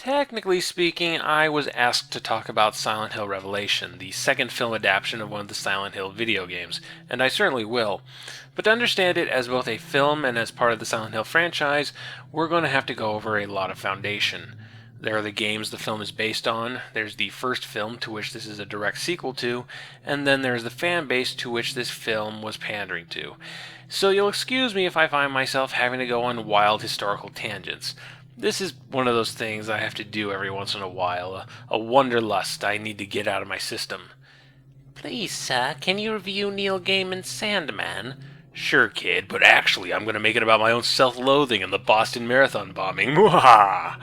Technically speaking, I was asked to talk about Silent Hill Revelation, the second film adaptation of one of the Silent Hill video games, and I certainly will. But to understand it as both a film and as part of the Silent Hill franchise, we're going to have to go over a lot of foundation. There are the games the film is based on, there's the first film to which this is a direct sequel to, and then there's the fan base to which this film was pandering to. So you'll excuse me if I find myself having to go on wild historical tangents. This is one of those things I have to do every once in a while, a wanderlust I need to get out of my system. Please, sir, can you review Neil Gaiman's Sandman? Sure, kid, but actually I'm going to make it about my own self-loathing and the Boston Marathon bombing. Mwahaha!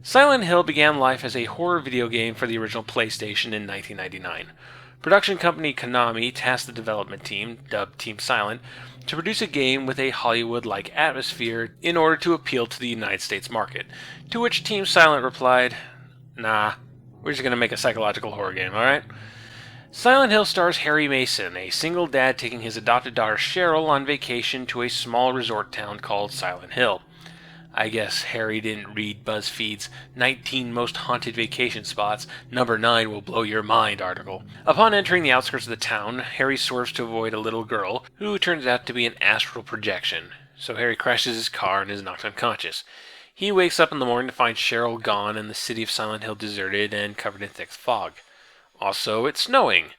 Silent Hill began life as a horror video game for the original PlayStation in 1999. Production company Konami tasked the development team, dubbed Team Silent, to produce a game with a Hollywood-like atmosphere in order to appeal to the United States market, to which Team Silent replied, "Nah, we're just going to make a psychological horror game, alright?" Silent Hill stars Harry Mason, a single dad taking his adopted daughter Cheryl on vacation to a small resort town called Silent Hill. I guess Harry didn't read BuzzFeed's 19 Most Haunted Vacation Spots, Number 9 Will Blow Your Mind article. Upon entering the outskirts of the town, Harry swerves to avoid a little girl, who turns out to be an astral projection. So Harry crashes his car and is knocked unconscious. He wakes up in the morning to find Cheryl gone and the city of Silent Hill deserted and covered in thick fog. Also, it's snowing.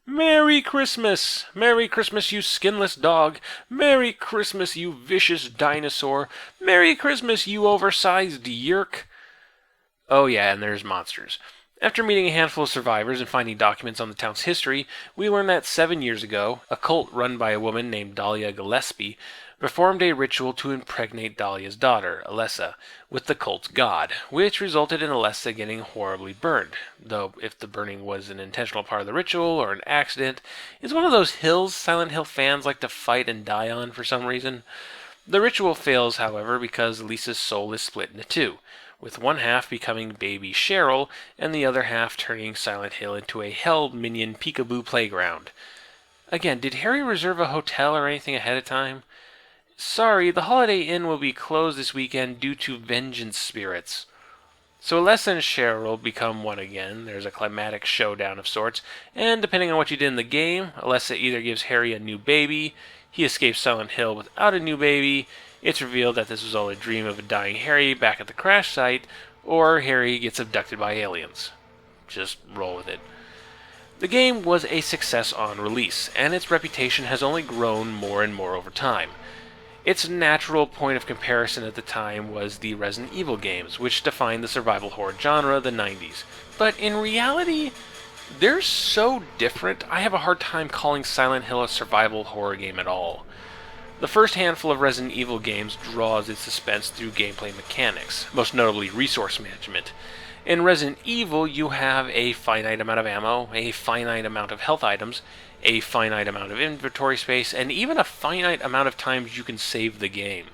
Merry Christmas! Merry Christmas, you skinless dog! Merry Christmas, you vicious dinosaur! Merry Christmas, you oversized yerk! Oh yeah, and there's monsters. After meeting a handful of survivors and finding documents on the town's history, we learn that 7 years ago, a cult run by a woman named Dahlia Gillespie performed a ritual to impregnate Dahlia's daughter, Alessa, with the cult's god, which resulted in Alessa getting horribly burned. Though if the burning was an intentional part of the ritual or an accident, it's one of those hills Silent Hill fans like to fight and die on for some reason. The ritual fails, however, because Lisa's soul is split into two, with one half becoming baby Cheryl and the other half turning Silent Hill into a hell minion peekaboo playground. Again, did Harry reserve a hotel or anything ahead of time? Sorry, the Holiday Inn will be closed this weekend due to vengeance spirits. So Alessa and Cheryl become one again. There's a climatic showdown of sorts, and depending on what you did in the game, Alessa either gives Harry a new baby, he escapes Silent Hill without a new baby, it's revealed that this was all a dream of a dying Harry back at the crash site, or Harry gets abducted by aliens. Just roll with it. The game was a success on release, and its reputation has only grown more and more over time. Its natural point of comparison at the time was the Resident Evil games, which defined the survival horror genre of the 90s. But in reality, they're so different, I have a hard time calling Silent Hill a survival horror game at all. The first handful of Resident Evil games draws its suspense through gameplay mechanics, most notably resource management. In Resident Evil, you have a finite amount of ammo, a finite amount of health items, a finite amount of inventory space, and even a finite amount of times you can save the game.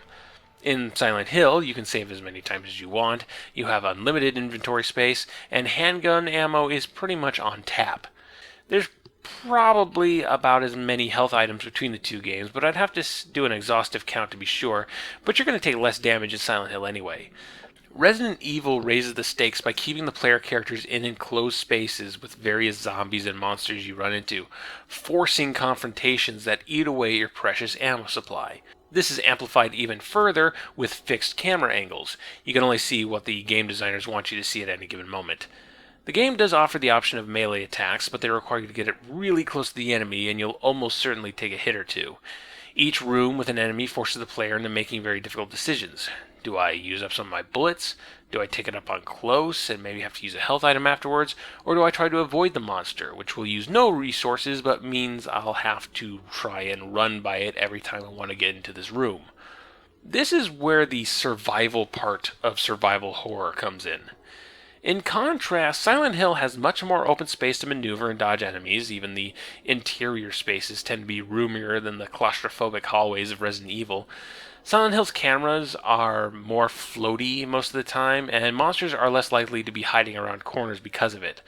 In Silent Hill, you can save as many times as you want, you have unlimited inventory space, and handgun ammo is pretty much on tap. There's probably about as many health items between the two games, but I'd have to do an exhaustive count to be sure, but you're going to take less damage in Silent Hill anyway. Resident Evil raises the stakes by keeping the player characters in enclosed spaces with various zombies and monsters you run into, forcing confrontations that eat away your precious ammo supply. This is amplified even further with fixed camera angles. You can only see what the game designers want you to see at any given moment. The game does offer the option of melee attacks, but they require you to get it really close to the enemy and you'll almost certainly take a hit or two. Each room with an enemy forces the player into making very difficult decisions. Do I use up some of my bullets? Do I take it up on close and maybe have to use a health item afterwards? Or do I try to avoid the monster, which will use no resources but means I'll have to try and run by it every time I want to get into this room? This is where the survival part of survival horror comes in. In contrast, Silent Hill has much more open space to maneuver and dodge enemies. Even the interior spaces tend to be roomier than the claustrophobic hallways of Resident Evil. Silent Hill's cameras are more floaty most of the time, and monsters are less likely to be hiding around corners because of it.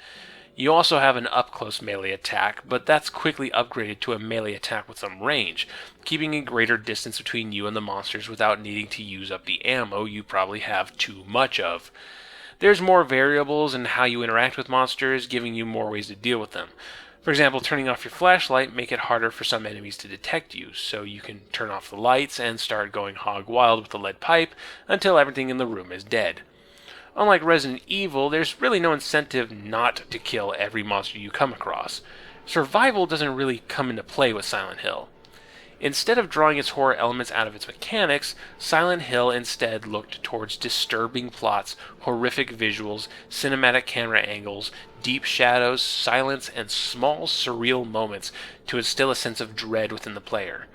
You also have an up-close melee attack, but that's quickly upgraded to a melee attack with some range, keeping a greater distance between you and the monsters without needing to use up the ammo you probably have too much of. There's more variables in how you interact with monsters, giving you more ways to deal with them. For example, turning off your flashlight make it harder for some enemies to detect you, so you can turn off the lights and start going hog wild with the lead pipe until everything in the room is dead. Unlike Resident Evil, there's really no incentive not to kill every monster you come across. Survival doesn't really come into play with Silent Hill. Instead of drawing its horror elements out of its mechanics, Silent Hill instead looked towards disturbing plots, horrific visuals, cinematic camera angles, deep shadows, silence, and small surreal moments to instill a sense of dread within the player.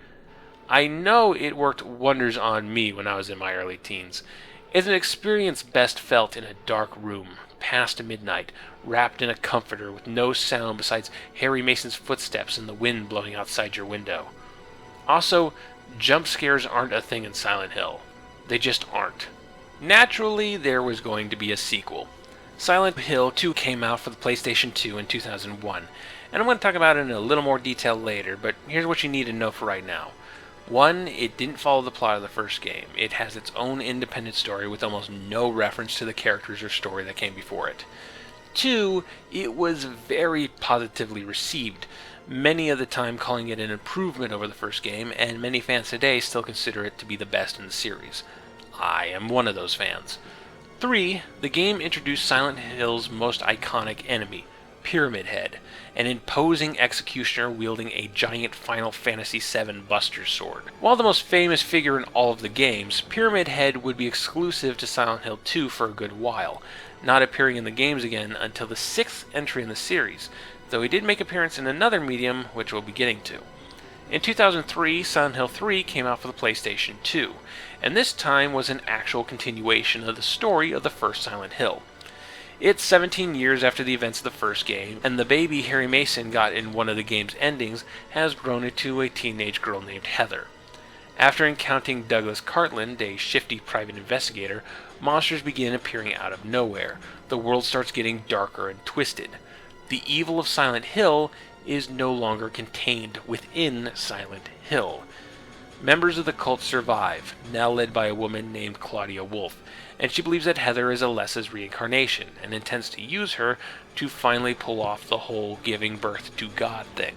I know it worked wonders on me when I was in my early teens. It's an experience best felt in a dark room, past midnight, wrapped in a comforter with no sound besides Harry Mason's footsteps and the wind blowing outside your window. Also, jump scares aren't a thing in Silent Hill. They just aren't. Naturally, there was going to be a sequel. Silent Hill 2 came out for the PlayStation 2 in 2001, and I'm going to talk about it in a little more detail later, but here's what you need to know for right now. 1, it didn't follow the plot of the first game. It has its own independent story with almost no reference to the characters or story that came before it. 2, it was very positively received, many of the time calling it an improvement over the first game, and many fans today still consider it to be the best in the series. I am one of those fans. 3, the game introduced Silent Hill's most iconic enemy, Pyramid Head, an imposing executioner wielding a giant Final Fantasy VII Buster Sword. While the most famous figure in all of the games, Pyramid Head would be exclusive to Silent Hill 2 for a good while, not appearing in the games again until the 6th entry in the series, though he did make an appearance in another medium, which we'll be getting to. In 2003, Silent Hill 3 came out for the PlayStation 2, and this time was an actual continuation of the story of the first Silent Hill. It's 17 years after the events of the first game, and the baby Harry Mason got in one of the game's endings has grown into a teenage girl named Heather. After encountering Douglas Cartland, a shifty private investigator, monsters begin appearing out of nowhere. The world starts getting darker and twisted. The evil of Silent Hill is no longer contained within Silent Hill. Members of the cult survive, now led by a woman named Claudia Wolf, and she believes that Heather is Alessa's reincarnation and intends to use her to finally pull off the whole giving birth to God thing.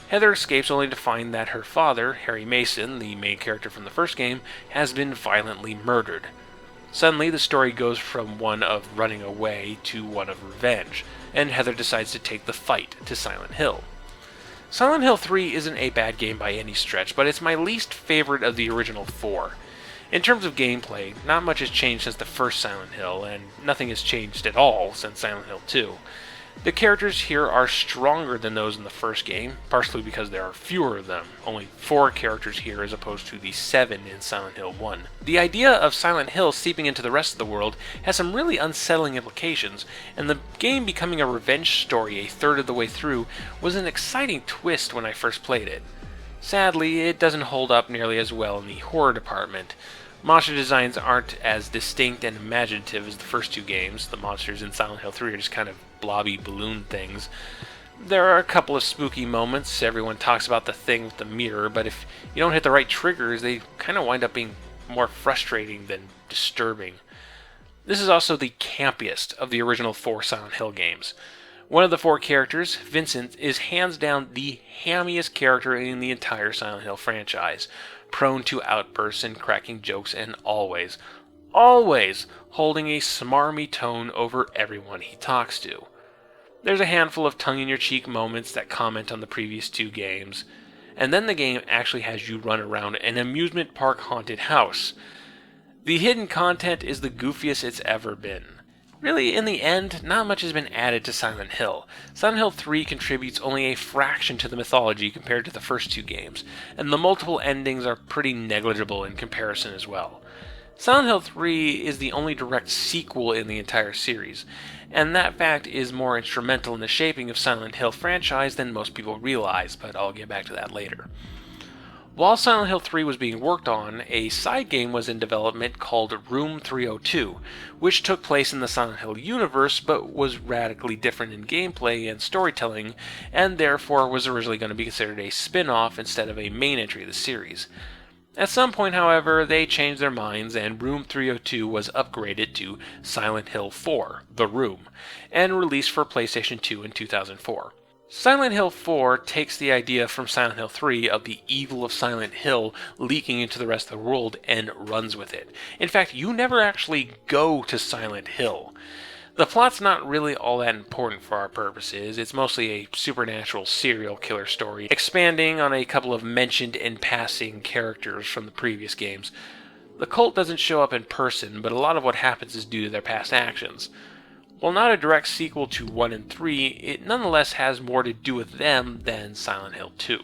Heather escapes only to find that her father, Harry Mason, the main character from the first game, has been violently murdered. Suddenly, the story goes from one of running away to one of revenge, and Heather decides to take the fight to Silent Hill. Silent Hill 3 isn't a bad game by any stretch, but it's my least favorite of the original 4. In terms of gameplay, not much has changed since the first Silent Hill, and nothing has changed at all since Silent Hill 2. The characters here are stronger than those in the first game, partially because there are fewer of them, only 4 characters here as opposed to the 7 in Silent Hill 1. The idea of Silent Hill seeping into the rest of the world has some really unsettling implications, and the game becoming a revenge story a third of the way through was an exciting twist when I first played it. Sadly, it doesn't hold up nearly as well in the horror department. Monster designs aren't as distinct and imaginative as the first 2 games. The monsters in Silent Hill 3 are just kind of blobby balloon things. There are a couple of spooky moments. Everyone talks about the thing with the mirror, but if you don't hit the right triggers, they kind of wind up being more frustrating than disturbing. This is also the campiest of the original 4 Silent Hill games. One of the 4 characters, Vincent, is hands down the hammiest character in the entire Silent Hill franchise, prone to outbursts and cracking jokes, and always holding a smarmy tone over everyone he talks to. There's a handful of tongue-in-your-cheek moments that comment on the previous 2 games, and then the game actually has you run around an amusement park haunted house. The hidden content is the goofiest it's ever been. Really, in the end, not much has been added to Silent Hill. Silent Hill 3 contributes only a fraction to the mythology compared to the first 2 games, and the multiple endings are pretty negligible in comparison as well. Silent Hill 3 is the only direct sequel in the entire series, and that fact is more instrumental in the shaping of Silent Hill franchise than most people realize, but I'll get back to that later. While Silent Hill 3 was being worked on, a side game was in development called Room 302, which took place in the Silent Hill universe but was radically different in gameplay and storytelling, and therefore was originally going to be considered a spin-off instead of a main entry of the series. At some point, however, they changed their minds and Room 302 was upgraded to Silent Hill 4, The Room, and released for PlayStation 2 in 2004. Silent Hill 4 takes the idea from Silent Hill 3 of the evil of Silent Hill leaking into the rest of the world and runs with it. In fact, you never actually go to Silent Hill. The plot's not really all that important for our purposes. It's mostly a supernatural serial killer story, expanding on a couple of mentioned in passing characters from the previous games. The cult doesn't show up in person, but a lot of what happens is due to their past actions. While not a direct sequel to 1 and 3, it nonetheless has more to do with them than Silent Hill 2.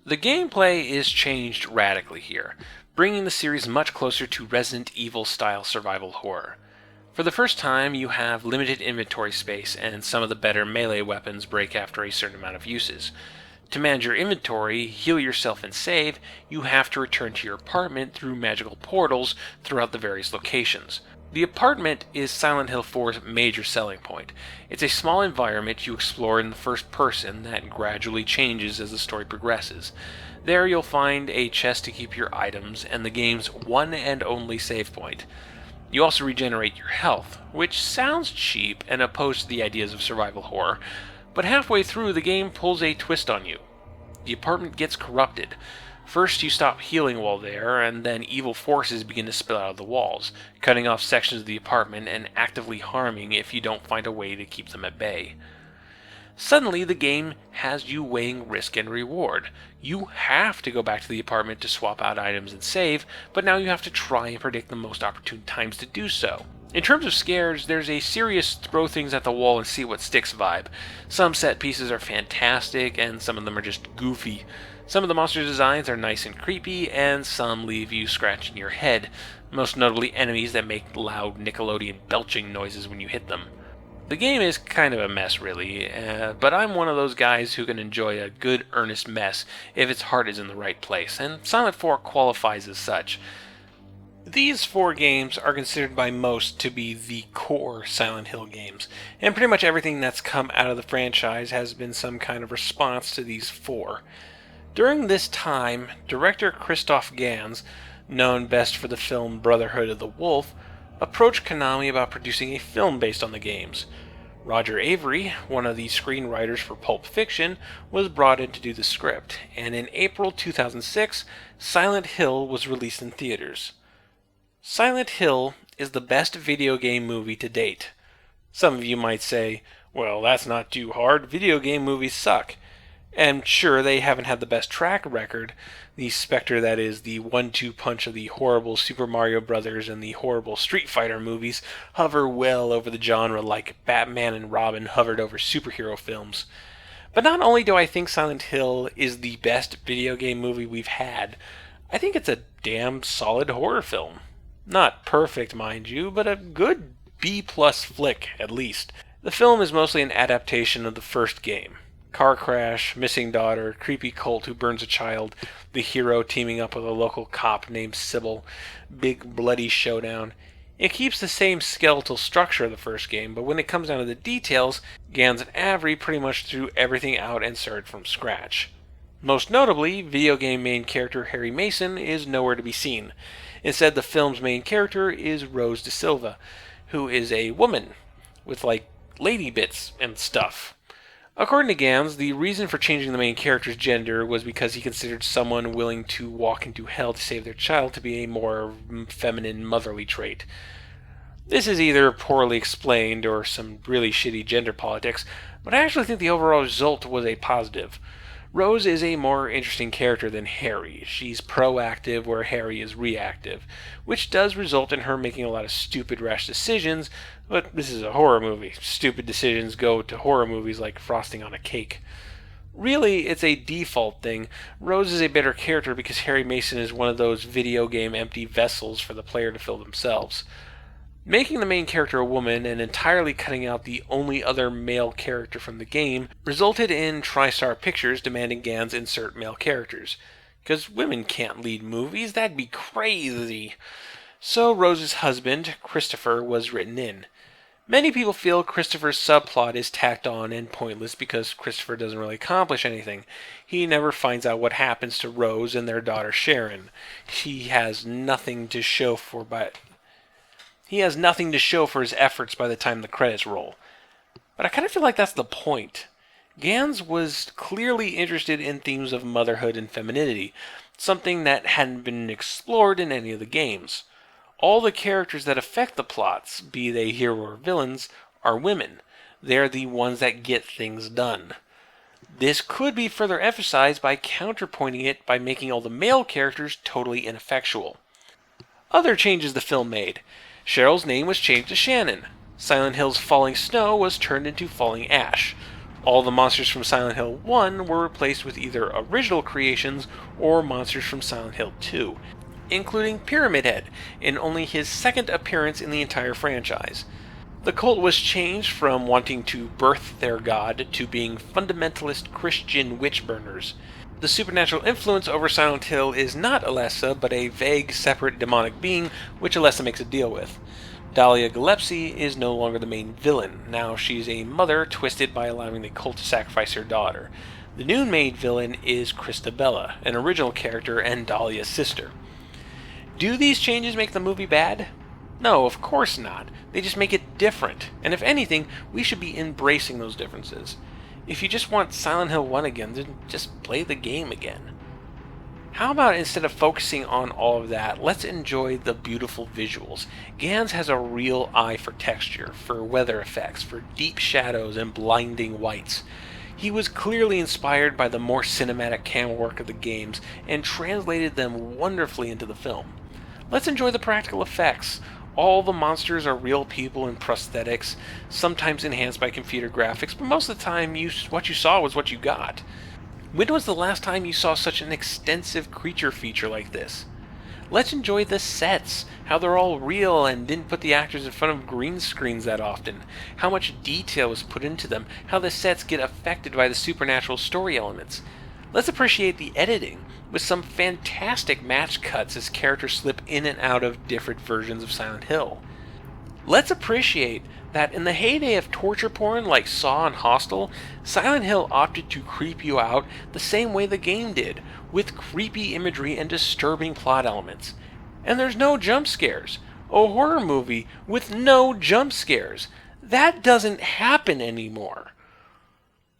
The gameplay is changed radically here, bringing the series much closer to Resident Evil-style survival horror. For the first time, you have limited inventory space, and some of the better melee weapons break after a certain amount of uses. To manage your inventory, heal yourself, and save, you have to return to your apartment through magical portals throughout the various locations. The apartment is Silent Hill 4's major selling point. It's a small environment you explore in the first person that gradually changes as the story progresses. There you'll find a chest to keep your items, and the game's one and only save point. You also regenerate your health, which sounds cheap and opposed to the ideas of survival horror, but halfway through the game pulls a twist on you. The apartment gets corrupted. First you stop healing while there, and then evil forces begin to spill out of the walls, cutting off sections of the apartment and actively harming if you don't find a way to keep them at bay. Suddenly, the game has you weighing risk and reward. You have to go back to the apartment to swap out items and save, but now you have to try and predict the most opportune times to do so. In terms of scares, there's a serious throw things at the wall and see what sticks vibe. Some set pieces are fantastic, and some of them are just goofy. Some of the monster designs are nice and creepy, and some leave you scratching your head, most notably enemies that make loud Nickelodeon belching noises when you hit them. The game is kind of a mess, really, but I'm one of those guys who can enjoy a good, earnest mess if its heart is in the right place, and Silent 4 qualifies as such. These 4 games are considered by most to be the core Silent Hill games, and pretty much everything that's come out of the franchise has been some kind of response to these 4. During this time, director Christoph Gans, known best for the film Brotherhood of the Wolf, approached Konami about producing a film based on the games. Roger Avery, one of the screenwriters for Pulp Fiction, was brought in to do the script, and in April 2006, Silent Hill was released in theaters. Silent Hill is the best video game movie to date. Some of you might say, well, that's not too hard, video game movies suck. And sure, they haven't had the best track record. The specter that is the 1-2 punch of the horrible Super Mario Bros. And the horrible Street Fighter movies hover well over the genre like Batman and Robin hovered over superhero films. But not only do I think Silent Hill is the best video game movie we've had, I think it's a damn solid horror film. Not perfect, mind you, but a good B-plus flick, at least. The film is mostly an adaptation of the first game. Car crash, missing daughter, creepy cult who burns a child, the hero teaming up with a local cop named Sybil, big bloody showdown. It keeps the same skeletal structure of the first game, but when it comes down to the details, Gans and Avery pretty much threw everything out and started from scratch. Most notably, video game main character Harry Mason is nowhere to be seen. Instead, the film's main character is Rose De Silva, who is a woman with, lady bits and stuff. According to Gans, the reason for changing the main character's gender was because he considered someone willing to walk into hell to save their child to be a more feminine, motherly trait. This is either poorly explained or some really shitty gender politics, but I actually think the overall result was a positive. Rose is a more interesting character than Harry. She's proactive where Harry is reactive, which does result in her making a lot of stupid, rash decisions, but this is a horror movie. Stupid decisions go to horror movies like frosting on a cake. Really, it's a default thing. Rose is a better character because Harry Mason is one of those video game empty vessels for the player to fill themselves. Making the main character a woman and entirely cutting out the only other male character from the game resulted in TriStar Pictures demanding Gans insert male characters. Because women can't lead movies, that'd be crazy. So Rose's husband, Christopher, was written in. Many people feel Christopher's subplot is tacked on and pointless because Christopher doesn't really accomplish anything. He never finds out what happens to Rose and their daughter Sharon. He has nothing to show for his efforts by the time the credits roll. But I kind of feel like that's the point. Gans was clearly interested in themes of motherhood and femininity, something that hadn't been explored in any of the games. All the characters that affect the plots, be they hero or villains, are women. They're the ones that get things done. This could be further emphasized by counterpointing it by making all the male characters totally ineffectual. Other changes the film made. Cheryl's name was changed to Shannon. Silent Hill's Falling Snow was turned into Falling Ash. All the monsters from Silent Hill 1 were replaced with either original creations or monsters from Silent Hill 2, including Pyramid Head, in only his second appearance in the entire franchise. The cult was changed from wanting to birth their god to being fundamentalist Christian witch burners. The supernatural influence over Silent Hill is not Alessa, but a vague, separate demonic being, which Alessa makes a deal with. Dahlia Gillespie is no longer the main villain. Now she's a mother twisted by allowing the cult to sacrifice her daughter. The new main villain is Christabella, an original character and Dahlia's sister. Do these changes make the movie bad? No, of course not. They just make it different. And if anything, we should be embracing those differences. If you just want Silent Hill 1 again, then just play the game again. How about instead of focusing on all of that, let's enjoy the beautiful visuals. Gans has a real eye for texture, for weather effects, for deep shadows and blinding whites. He was clearly inspired by the more cinematic camera work of the games and translated them wonderfully into the film. Let's enjoy the practical effects. All the monsters are real people in prosthetics, sometimes enhanced by computer graphics, but most of the time what you saw was what you got. When was the last time you saw such an extensive creature feature like this? Let's enjoy the sets, how they're all real and didn't put the actors in front of green screens that often, how much detail was put into them, how the sets get affected by the supernatural story elements. Let's appreciate the editing, with some fantastic match cuts as characters slip in and out of different versions of Silent Hill. Let's appreciate that in the heyday of torture porn like Saw and Hostel, Silent Hill opted to creep you out the same way the game did, with creepy imagery and disturbing plot elements. And there's no jump scares. A horror movie with no jump scares. That doesn't happen anymore.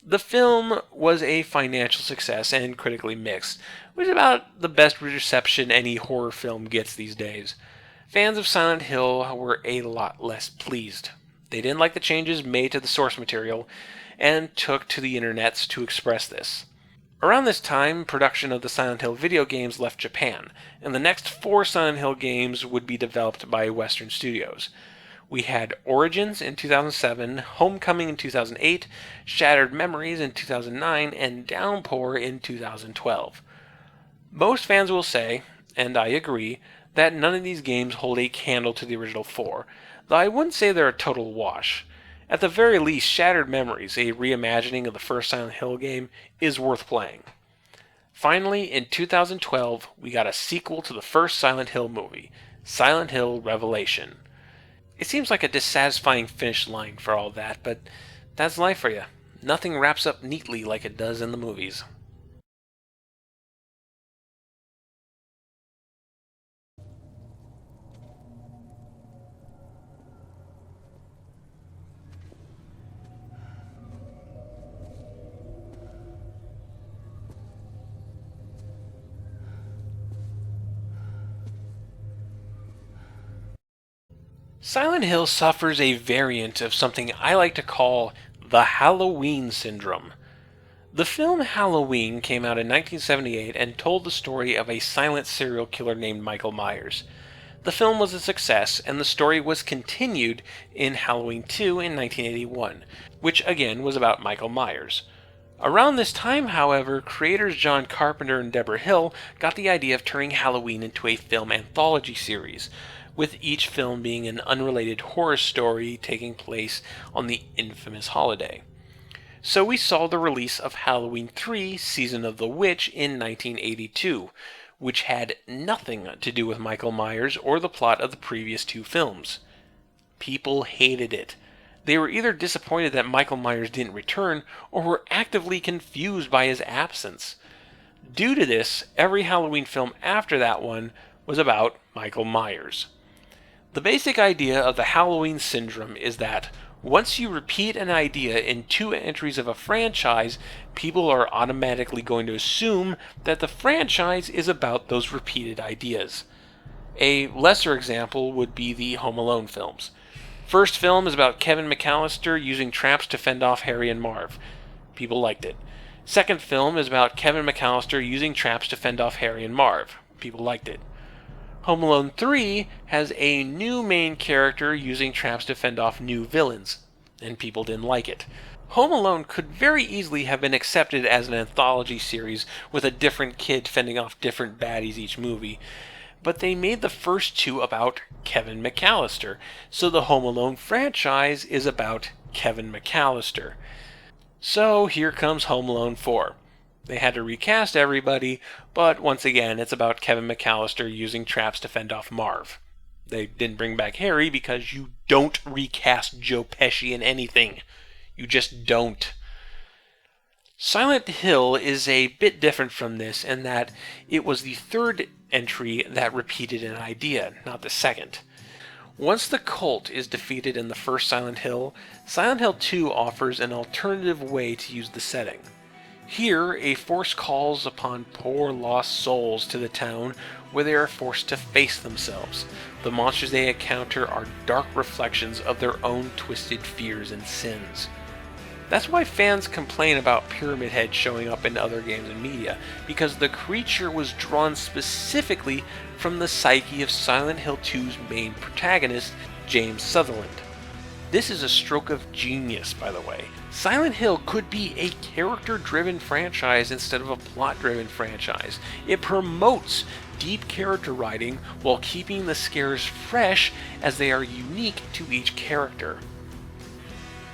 The film was a financial success and critically mixed, which is about the best reception any horror film gets these days. Fans of Silent Hill were a lot less pleased. They didn't like the changes made to the source material and took to the internets to express this. Around this time, production of the Silent Hill video games left Japan, and the next 4 Silent Hill games would be developed by Western studios. We had Origins in 2007, Homecoming in 2008, Shattered Memories in 2009, and Downpour in 2012. Most fans will say, and I agree, that none of these games hold a candle to the original 4, though I wouldn't say they're a total wash. At the very least, Shattered Memories, a reimagining of the first Silent Hill game, is worth playing. Finally, in 2012, we got a sequel to the first Silent Hill movie, Silent Hill Revelation. It seems like a dissatisfying finish line for all that, but that's life for you. Nothing wraps up neatly like it does in the movies. Silent Hill suffers a variant of something I like to call the Halloween syndrome. The film Halloween came out in 1978 and told the story of a silent serial killer named Michael Myers. The film was a success, and the story was continued in Halloween 2 in 1981, which again was about Michael Myers. Around this time, however, creators John Carpenter and Deborah Hill got the idea of turning Halloween into a film anthology series, with each film being an unrelated horror story taking place on the infamous holiday. So we saw the release of Halloween 3: Season of the Witch in 1982, which had nothing to do with Michael Myers or the plot of the previous 2 films. People hated it. They were either disappointed that Michael Myers didn't return, or were actively confused by his absence. Due to this, every Halloween film after that one was about Michael Myers. The basic idea of the Halloween syndrome is that once you repeat an idea in 2 entries of a franchise, people are automatically going to assume that the franchise is about those repeated ideas. A lesser example would be the Home Alone films. First film is about Kevin McAllister using traps to fend off Harry and Marv. People liked it. Second film is about Kevin McAllister using traps to fend off Harry and Marv. People liked it. Home Alone 3 has a new main character using traps to fend off new villains, and people didn't like it. Home Alone could very easily have been accepted as an anthology series with a different kid fending off different baddies each movie, but they made the first 2 about Kevin McAllister, so the Home Alone franchise is about Kevin McAllister. So here comes Home Alone 4. They had to recast everybody, but once again, it's about Kevin McAllister using traps to fend off Marv. They didn't bring back Harry because you don't recast Joe Pesci in anything. You just don't. Silent Hill is a bit different from this in that it was the 3rd entry that repeated an idea, not the 2nd. Once the cult is defeated in the first Silent Hill 2 offers an alternative way to use the setting. Here, a force calls upon poor lost souls to the town where they are forced to face themselves. The monsters they encounter are dark reflections of their own twisted fears and sins. That's why fans complain about Pyramid Head showing up in other games and media, because the creature was drawn specifically from the psyche of Silent Hill 2's main protagonist, James Sutherland. This is a stroke of genius, by the way. Silent Hill could be a character-driven franchise instead of a plot-driven franchise. It promotes deep character writing while keeping the scares fresh as they are unique to each character.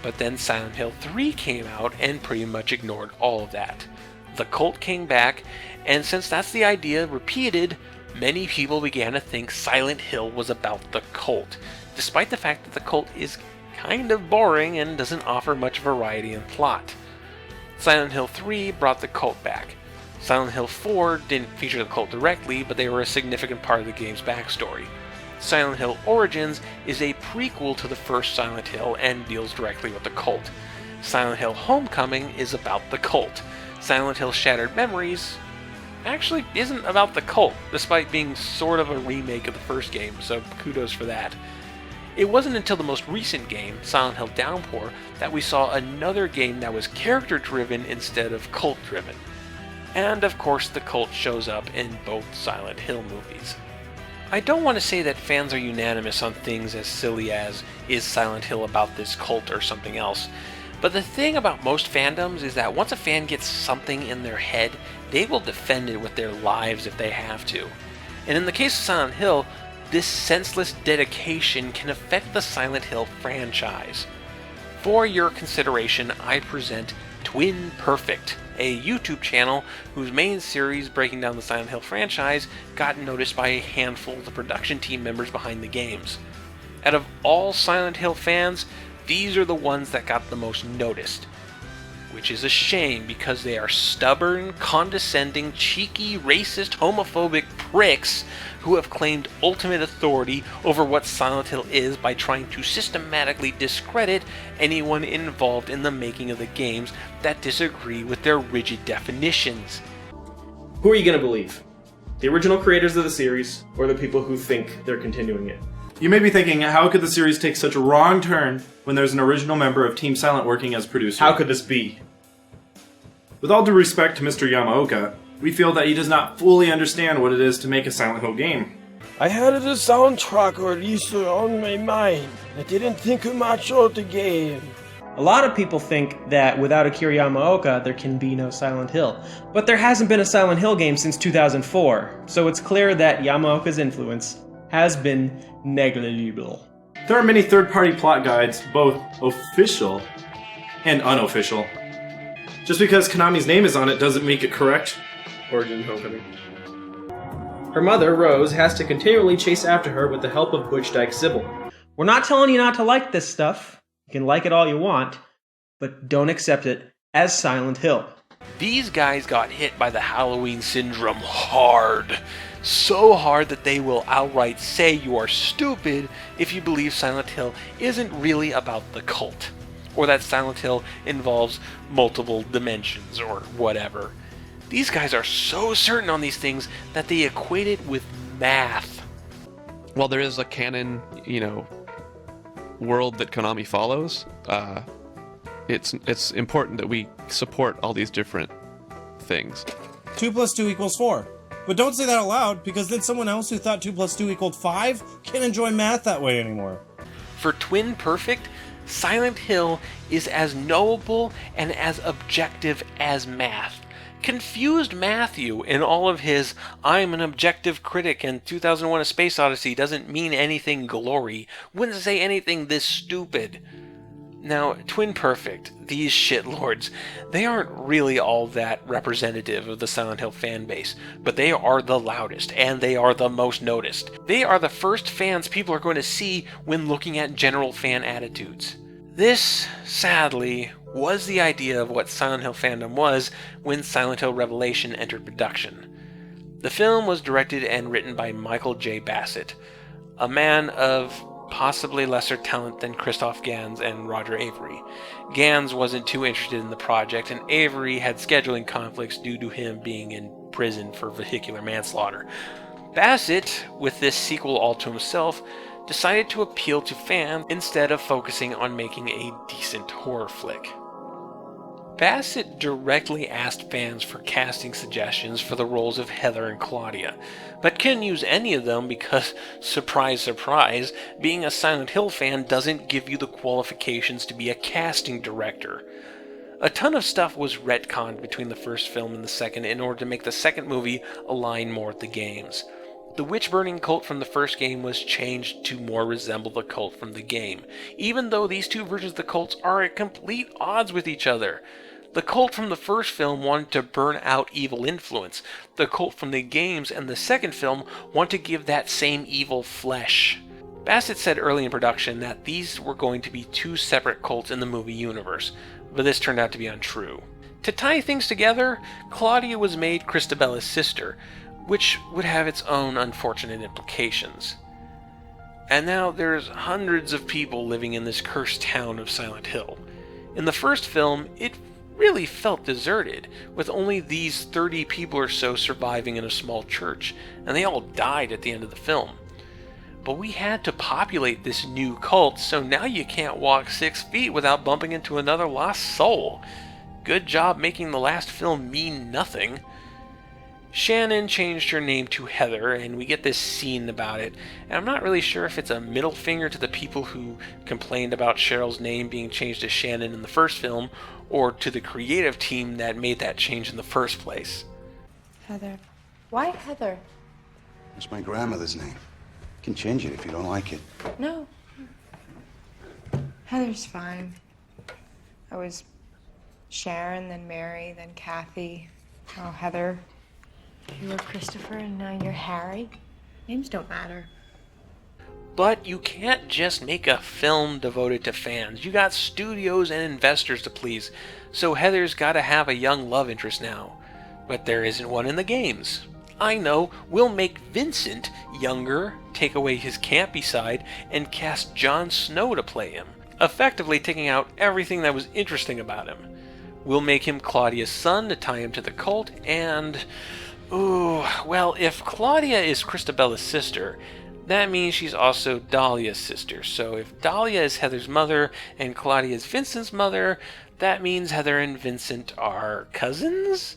But then Silent Hill 3 came out and pretty much ignored all of that. The cult came back, and since that's the idea repeated, many people began to think Silent Hill was about the cult, despite the fact that the cult is kind of boring and doesn't offer much variety in plot. Silent Hill 3 brought the cult back. Silent Hill 4 didn't feature the cult directly, but they were a significant part of the game's backstory. Silent Hill Origins is a prequel to the first Silent Hill and deals directly with the cult. Silent Hill Homecoming is about the cult. Silent Hill Shattered Memories actually isn't about the cult, despite being sort of a remake of the first game, so kudos for that. It wasn't until the most recent game, Silent Hill Downpour, that we saw another game that was character-driven instead of cult-driven. And of course the cult shows up in both Silent Hill movies. I don't want to say that fans are unanimous on things as silly as, is Silent Hill about this cult or something else? But the thing about most fandoms is that once a fan gets something in their head, they will defend it with their lives if they have to. And in the case of Silent Hill, this senseless dedication can affect the Silent Hill franchise. For your consideration, I present Twin Perfect, a YouTube channel whose main series breaking down the Silent Hill franchise got noticed by a handful of the production team members behind the games. Out of all Silent Hill fans, these are the ones that got the most noticed. Which is a shame because they are stubborn, condescending, cheeky, racist, homophobic pricks who have claimed ultimate authority over what Silent Hill is by trying to systematically discredit anyone involved in the making of the games that disagree with their rigid definitions. Who are you going to believe? The original creators of the series, or the people who think they're continuing it? You may be thinking, how could the series take such a wrong turn when there's an original member of Team Silent working as producer? How could this be? With all due respect to Mr. Yamaoka, we feel that he does not fully understand what it is to make a Silent Hill game. I had the soundtrack released on my mind. I didn't think much of the game. A lot of people think that without Akira Yamaoka, there can be no Silent Hill. But there hasn't been a Silent Hill game since 2004, so it's clear that Yamaoka's influence has been negligible. There are many third-party plot guides, both official and unofficial. Just because Konami's name is on it doesn't make it correct. Origin Homecoming. Her mother, Rose, has to continually chase after her with the help of Butch Dyke Sybil. We're not telling you not to like this stuff, You can like it all you want, but don't accept it as Silent Hill. These guys got hit by the Halloween syndrome hard. So hard that they will outright say you are stupid if you believe Silent Hill isn't really about the cult, or that Silent Hill involves multiple dimensions or whatever. These guys are so certain on these things that they equate it with math. While there is a canon, world that Konami follows, it's important that we support all these different things. 2 + 2 = 4. But don't say that out loud, because then someone else who thought 2 + 2 = 5 can't enjoy math that way anymore. For Twin Perfect, Silent Hill is as knowable and as objective as math. Confused Matthew, in all of his "I'm an objective critic and 2001: A Space Odyssey doesn't mean anything glory," wouldn't say anything this stupid. Now, Twin Perfect, these shitlords, they aren't really all that representative of the Silent Hill fanbase, but they are the loudest, and they are the most noticed. They are the first fans people are going to see when looking at general fan attitudes. This, sadly, was the idea of what Silent Hill fandom was when Silent Hill Revelation entered production. The film was directed and written by Michael J. Bassett, a man of possibly lesser talent than Christoph Gans and Roger Avery. Gans wasn't too interested in the project, and Avery had scheduling conflicts due to him being in prison for vehicular manslaughter. Bassett, with this sequel all to himself, decided to appeal to fans instead of focusing on making a decent horror flick. Bassett directly asked fans for casting suggestions for the roles of Heather and Claudia, but couldn't use any of them because, surprise surprise, being a Silent Hill fan doesn't give you the qualifications to be a casting director. A ton of stuff was retconned between the first film and the second in order to make the second movie align more with the games. The witch-burning cult from the first game was changed to more resemble the cult from the game, even though these two versions of the cults are at complete odds with each other. The cult from the first film wanted to burn out evil influence. The cult from the games and the second film want to give that same evil flesh. Bassett said early in production that these were going to be two separate cults in the movie universe, but this turned out to be untrue. To tie things together, Claudia was made Christabella's sister, which would have its own unfortunate implications. And now there's hundreds of people living in this cursed town of Silent Hill. In the first film, it really felt deserted, with only these 30 people or so surviving in a small church, and they all died at the end of the film. But we had to populate this new cult, so now you can't walk 6 feet without bumping into another lost soul. Good job making the last film mean nothing. Shannon changed her name to Heather, and we get this scene about it, and I'm not really sure if it's a middle finger to the people who complained about Cheryl's name being changed to Shannon in the first film, or to the creative team that made that change in the first place. Heather. Why Heather? It's my grandmother's name. You can change it if you don't like it. No. Heather's fine. I was Sharon, then Mary, then Kathy. Oh, Heather. You were Christopher, and now you're Harry. Names don't matter. But you can't just make a film devoted to fans. You got studios and investors to please, so Heather's gotta have a young love interest now. But there isn't one in the games. I know, we'll make Vincent younger, take away his campy side, and cast Jon Snow to play him, effectively taking out everything that was interesting about him. We'll make him Claudia's son to tie him to the cult, and... ooh, well, if Claudia is Christabella's sister, that means she's also Dahlia's sister. So if Dahlia is Heather's mother and Claudia is Vincent's mother, that means Heather and Vincent are cousins?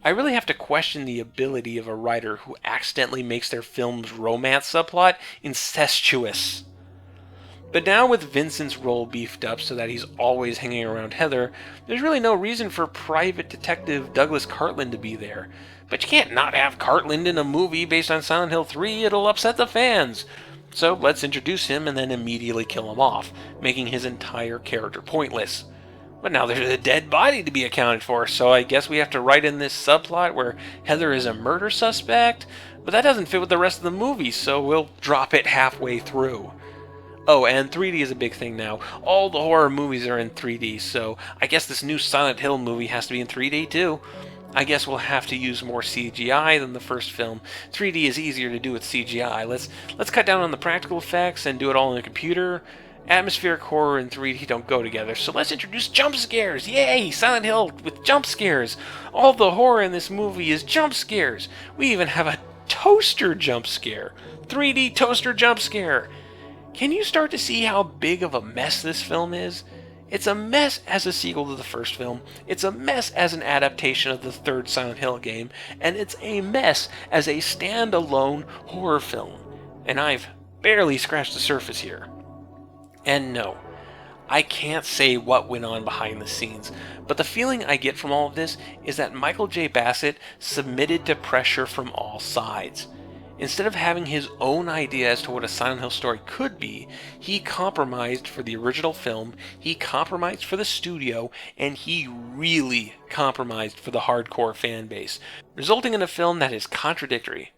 I really have to question the ability of a writer who accidentally makes their film's romance subplot incestuous. But now with Vincent's role beefed up so that he's always hanging around Heather, there's really no reason for private detective Douglas Cartland to be there. But you can't not have Cartland in a movie based on Silent Hill 3, it'll upset the fans. So let's introduce him and then immediately kill him off, making his entire character pointless. But now there's a dead body to be accounted for, so I guess we have to write in this subplot where Heather is a murder suspect, but that doesn't fit with the rest of the movie, so we'll drop it halfway through. Oh, and 3D is a big thing now. All the horror movies are in 3D, so I guess this new Silent Hill movie has to be in 3D too. I guess we'll have to use more CGI than the first film. 3D is easier to do with CGI. Let's cut down on the practical effects and do it all in a computer. Atmospheric horror and 3D don't go together, so let's introduce jump scares! Yay! Silent Hill with jump scares! All the horror in this movie is jump scares! We even have a toaster jump scare! 3D toaster jump scare! Can you start to see how big of a mess this film is? It's a mess as a sequel to the first film, it's a mess as an adaptation of the third Silent Hill game, and it's a mess as a standalone horror film. And I've barely scratched the surface here. And no, I can't say what went on behind the scenes, but the feeling I get from all of this is that Michael J. Bassett submitted to pressure from all sides. Instead of having his own idea as to what a Silent Hill story could be, he compromised for the original film, he compromised for the studio, and he really compromised for the hardcore fan base, resulting in a film that is contradictory.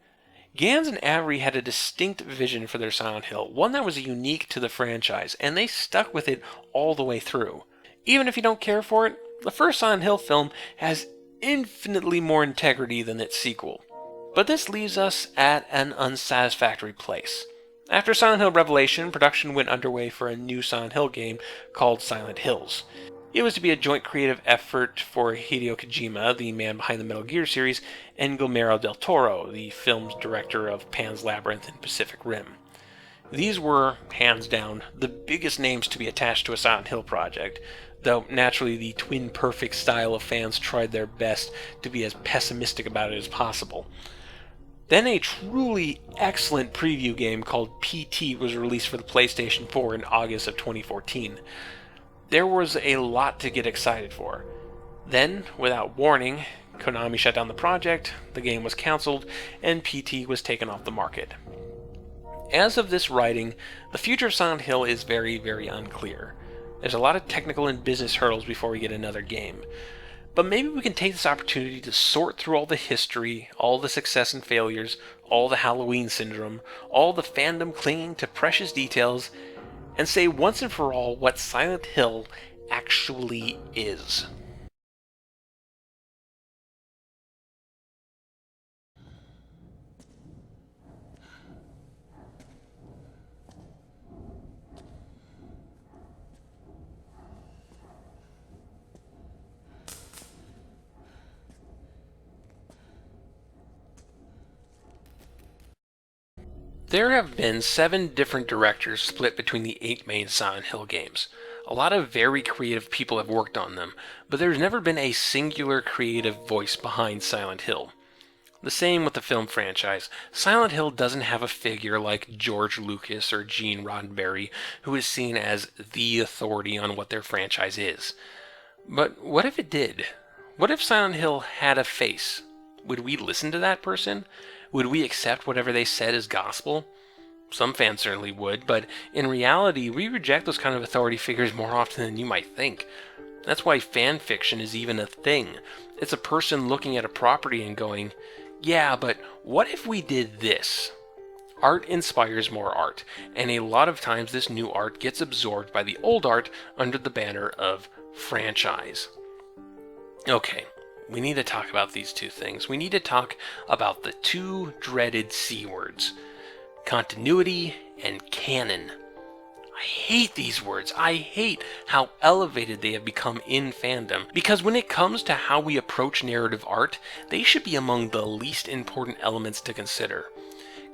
Gans and Avery had a distinct vision for their Silent Hill, one that was unique to the franchise, and they stuck with it all the way through. Even if you don't care for it, the first Silent Hill film has infinitely more integrity than its sequel. But this leaves us at an unsatisfactory place. After Silent Hill Revelation, production went underway for a new Silent Hill game called Silent Hills. It was to be a joint creative effort for Hideo Kojima, the man behind the Metal Gear series, and Guillermo del Toro, the film's director of Pan's Labyrinth and Pacific Rim. These were, hands down, the biggest names to be attached to a Silent Hill project, though naturally the Twin Perfect style of fans tried their best to be as pessimistic about it as possible. Then a truly excellent preview game called PT was released for the PlayStation 4 in August of 2014. There was a lot to get excited for. Then, without warning, Konami shut down the project, the game was cancelled, and PT was taken off the market. As of this writing, the future of Silent Hill is very, very unclear. There's a lot of technical and business hurdles before we get another game. But maybe we can take this opportunity to sort through all the history, all the success and failures, all the Halloween syndrome, all the fandom clinging to precious details, and say once and for all what Silent Hill actually is. There have been 7 different directors split between the 8 main Silent Hill games. A lot of very creative people have worked on them, but there's never been a singular creative voice behind Silent Hill. The same with the film franchise. Silent Hill doesn't have a figure like George Lucas or Gene Roddenberry, who is seen as the authority on what their franchise is. But what if it did? What if Silent Hill had a face? Would we listen to that person? Would we accept whatever they said as gospel? Some fans certainly would, but in reality, we reject those kind of authority figures more often than you might think. That's why fan fiction is even a thing. It's a person looking at a property and going, yeah, but what if we did this? Art inspires more art, and a lot of times this new art gets absorbed by the old art under the banner of franchise. Okay. We need to talk about these two things. We need to talk about the two dreaded C words. Continuity and canon. I hate these words. I hate how elevated they have become in fandom. Because when it comes to how we approach narrative art, they should be among the least important elements to consider.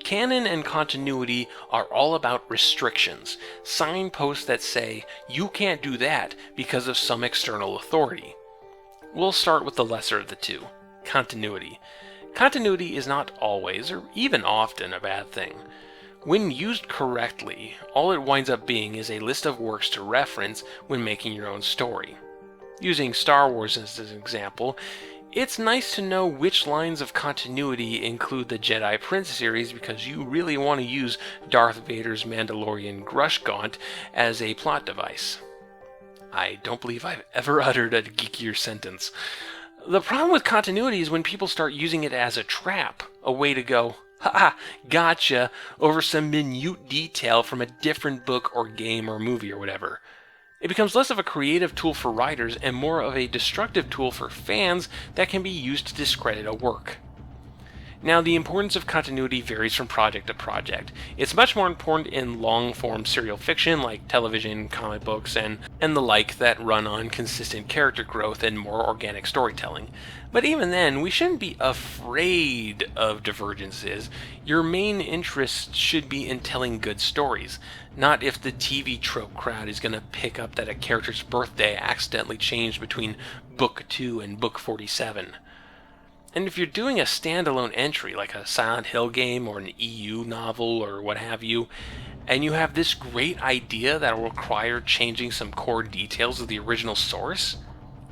Canon and continuity are all about restrictions. Signposts that say, you can't do that because of some external authority. We'll start with the lesser of the two, continuity. Continuity is not always, or even often, a bad thing. When used correctly, all it winds up being is a list of works to reference when making your own story. Using Star Wars as an example, it's nice to know which lines of continuity include the Jedi Prince series because you really want to use Darth Vader's Mandalorian Grushgaunt as a plot device. I don't believe I've ever uttered a geekier sentence. The problem with continuity is when people start using it as a trap, a way to go, ha, gotcha, over some minute detail from a different book or game or movie or whatever. It becomes less of a creative tool for writers and more of a destructive tool for fans that can be used to discredit a work. Now, the importance of continuity varies from project to project. It's much more important in long-form serial fiction like television, comic books, and the like that run on consistent character growth and more organic storytelling. But even then, we shouldn't be afraid of divergences. Your main interest should be in telling good stories, not if the TV trope crowd is going to pick up that a character's birthday accidentally changed between Book 2 and Book 47. And if you're doing a standalone entry, like a Silent Hill game or an EU novel or what have you, and you have this great idea that will require changing some core details of the original source,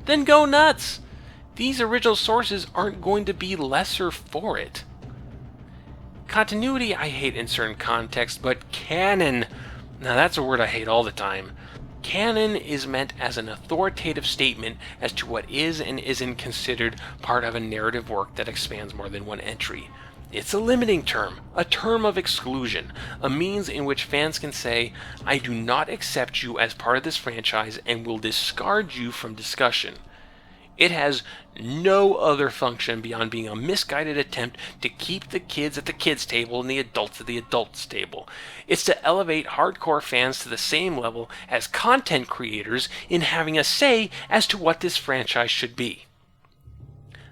then go nuts! These original sources aren't going to be lesser for it. Continuity I hate in certain contexts, but canon, now that's a word I hate all the time. Canon is meant as an authoritative statement as to what is and isn't considered part of a narrative work that expands more than one entry. It's a limiting term, a term of exclusion, a means in which fans can say, I do not accept you as part of this franchise and will discard you from discussion. It has no other function beyond being a misguided attempt to keep the kids at the kids' table and the adults at the adults' table. It's to elevate hardcore fans to the same level as content creators in having a say as to what this franchise should be.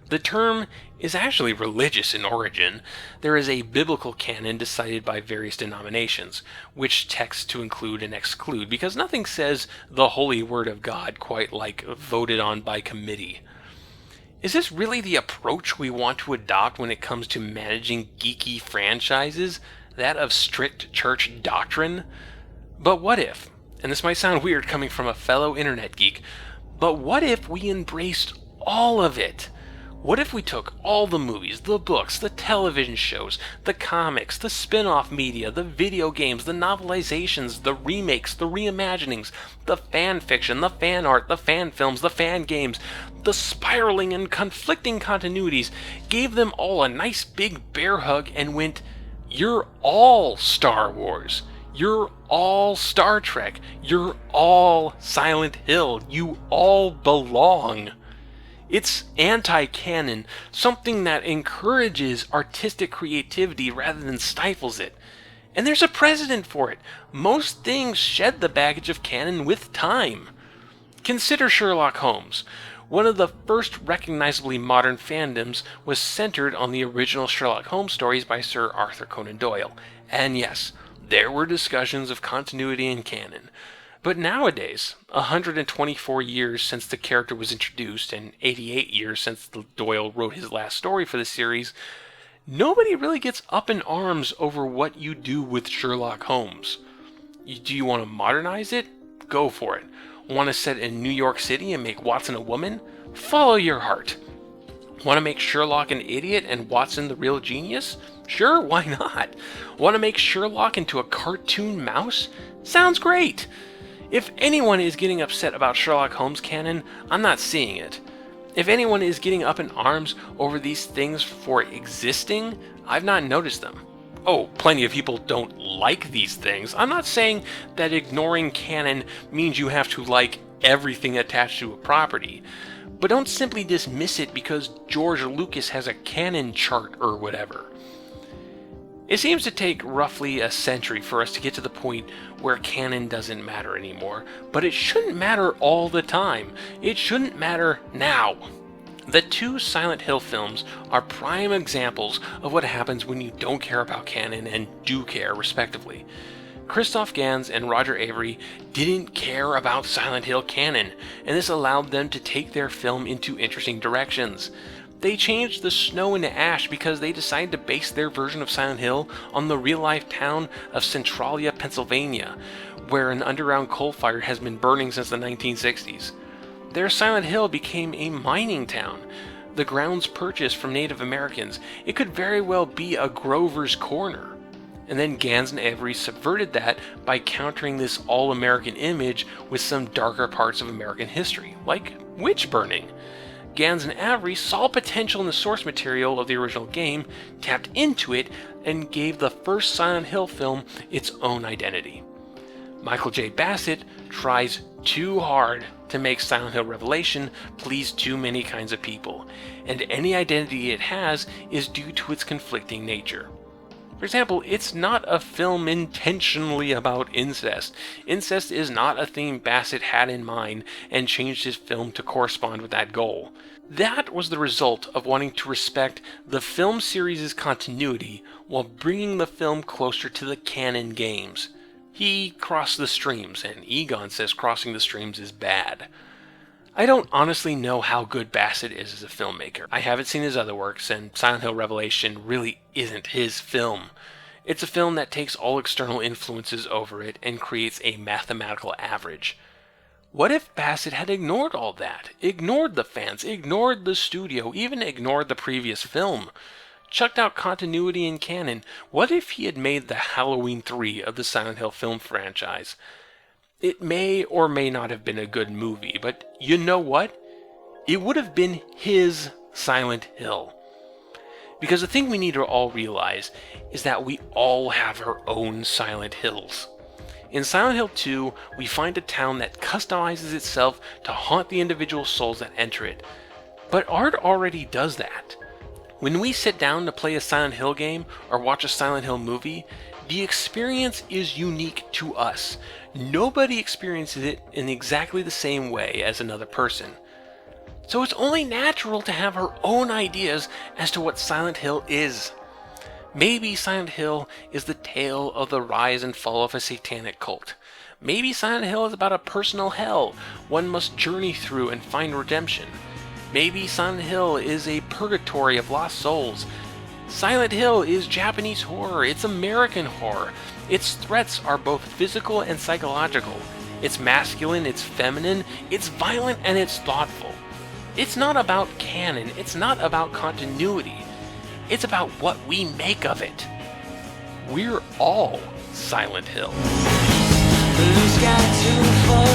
The term is actually religious in origin. There is a biblical canon decided by various denominations, which texts to include and exclude, because nothing says the holy word of God quite like voted on by committee. Is this really the approach we want to adopt when it comes to managing geeky franchises? That of strict church doctrine? But what if, and this might sound weird coming from a fellow internet geek, but what if we embraced all of it? What if we took all the movies, the books, the television shows, the comics, the spin-off media, the video games, the novelizations, the remakes, the reimaginings, the fan fiction, the fan art, the fan films, the fan games, the spiraling and conflicting continuities, gave them all a nice big bear hug and went, you're all Star Wars. You're all Star Trek. You're all Silent Hill. You all belong. It's anti-canon, something that encourages artistic creativity rather than stifles it. And there's a precedent for it. Most things shed the baggage of canon with time. Consider Sherlock Holmes. One of the first recognizably modern fandoms was centered on the original Sherlock Holmes stories by Sir Arthur Conan Doyle. And yes, there were discussions of continuity and canon. But nowadays, 124 years since the character was introduced and 88 years since Doyle wrote his last story for the series, nobody really gets up in arms over what you do with Sherlock Holmes. Do you want to modernize it? Go for it. Want to set in New York City and make Watson a woman? Follow your heart. Want to make Sherlock an idiot and Watson the real genius? Sure, why not? Want to make Sherlock into a cartoon mouse? Sounds great! If anyone is getting upset about Sherlock Holmes canon, I'm not seeing it. If anyone is getting up in arms over these things for existing, I've not noticed them. Oh, plenty of people don't like these things. I'm not saying that ignoring canon means you have to like everything attached to a property. But don't simply dismiss it because George Lucas has a canon chart or whatever. It seems to take roughly a century for us to get to the point where canon doesn't matter anymore, but it shouldn't matter all the time. It shouldn't matter now. The two Silent Hill films are prime examples of what happens when you don't care about canon and do care, respectively. Christoph Gans and Roger Avery didn't care about Silent Hill canon, and this allowed them to take their film into interesting directions. They changed the snow into ash because they decided to base their version of Silent Hill on the real-life town of Centralia, Pennsylvania, where an underground coal fire has been burning since the 1960s. Their Silent Hill became a mining town. The grounds purchased from Native Americans. It could very well be a Grover's Corner. And then Gans and Avery subverted that by countering this all-American image with some darker parts of American history, like witch burning. Gans and Avery saw potential in the source material of the original game, tapped into it, and gave the first Silent Hill film its own identity. Michael J. Bassett tries too hard to make Silent Hill Revelation please too many kinds of people, and any identity it has is due to its conflicting nature. For example, it's not a film intentionally about incest. Incest is not a theme Bassett had in mind and changed his film to correspond with that goal. That was the result of wanting to respect the film series' continuity while bringing the film closer to the canon games. He crossed the streams, and Egon says crossing the streams is bad. I don't honestly know how good Bassett is as a filmmaker. I haven't seen his other works, and Silent Hill Revelation really isn't his film. It's a film that takes all external influences over it and creates a mathematical average. What if Bassett had ignored all that? Ignored the fans, ignored the studio, even ignored the previous film? Chucked out continuity and canon? What if he had made the Halloween 3 of the Silent Hill film franchise? It may or may not have been a good movie, but you know what? It would have been his Silent Hill. Because the thing we need to all realize is that we all have our own Silent Hills. In Silent Hill 2, we find a town that customizes itself to haunt the individual souls that enter it. But art already does that. When we sit down to play a Silent Hill game or watch a Silent Hill movie, the experience is unique to us. Nobody experiences it in exactly the same way as another person. So it's only natural to have our own ideas as to what Silent Hill is. Maybe Silent Hill is the tale of the rise and fall of a satanic cult. Maybe Silent Hill is about a personal hell one must journey through and find redemption. Maybe Silent Hill is a purgatory of lost souls. Silent Hill is Japanese horror, it's American horror. Its threats are both physical and psychological. It's masculine, it's feminine, it's violent, and it's thoughtful. It's not about canon, it's not about continuity. It's about what we make of it. We're all Silent Hill. Blue sky to fall.